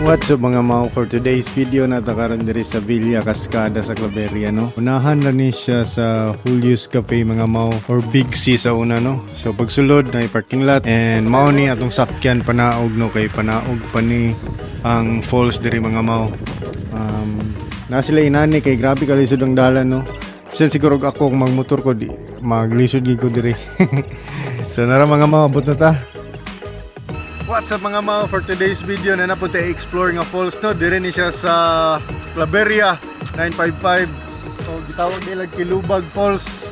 What's up mga mao, for today's video natakaran diri sa Villa Cascada sa Claveria, no. Unahan na ni siya sa Julius Cafe mga mao, or Big C sa una, no. So pagsulod na parking lot and mao ni atong sakyan panaog, no, kay panaog pa ni ang falls diri mga mao. Na sila inani kay grabe ka lisod ang dalan, no. Kasi siguro ako kung magmotor ko di maglisod ko diri. So nara mga mao, abot na ta. What's up mga mao, for today's video na napunta exploring a falls, no. Dire ni siya sa Claveria 955. So gitawag nila Kilubag Falls.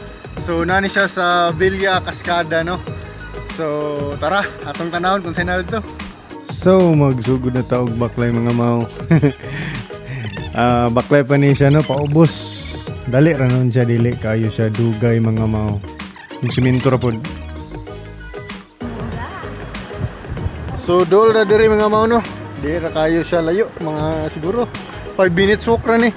So nani siya sa Villa Cascada, no. So tara atong tanawon kung saan na dito. So magsugod na taog baklay mga mao. Baklay pa ni siya, no, paubos. Dali ra nun siya, dili kayo siya dugay mga mao. Yung siminto ra pod. So dol na diri mga mao, no. Di ra kayo siya layo, mga siguro 5 minutes walk ra ni.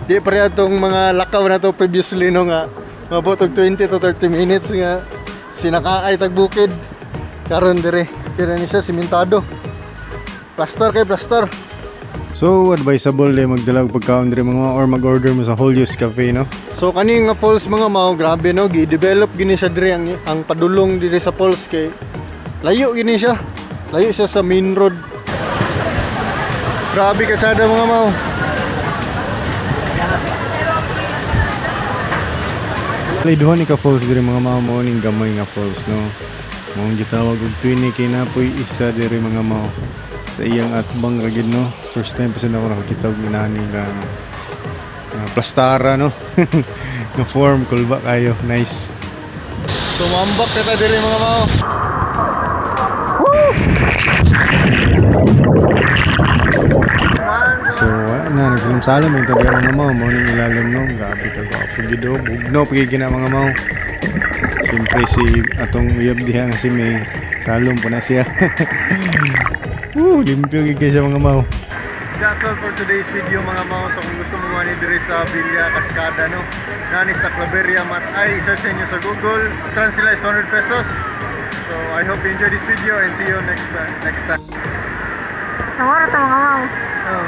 Di pa atong mga lakaw na to previously, no, nga mabot og 20 to 30 minutes nga sinakaay tag bukid. Karon dire ni siya simentado. Plaster kay plaster. So advisable di magdala og pagkaon diri mga, or mag-order mo sa Julius Cafe, no. So kani nga falls mga mao, grabe, no, gi-develop gini siya diri ang padulong diri sa falls kay layo gini siya. Layo siya sa main road. Grabe katsada mga mao. Duha ni ka falls diri mga mao, mo ning gamay nga falls, no. Mao gitawag og twin kay napoy isa diri mga mao sa iyang atbang ra gid, no. First time pa sa ako nakakita og inani nga plastara, no. Na form kulba kayo, nice. So mambak ta diri mga mao. So na nagsalom yung tabi mga mao, mo ning ilalim, no. Grabe ka gwapo gid, bugno pagiging na mga mao. Siyempre si atong uyab diha nga si May salom po na siya. Limpyo gid siya mga mao. That's all for today's video mga mao. So kung gusto mo mani diri sa Villa Cascada, no, nani sa Claveria Matay, search niyo sa Google, translate 100 pesos. So I hope you enjoyed this video and see you next time. Sama na ta mga mao. Oh.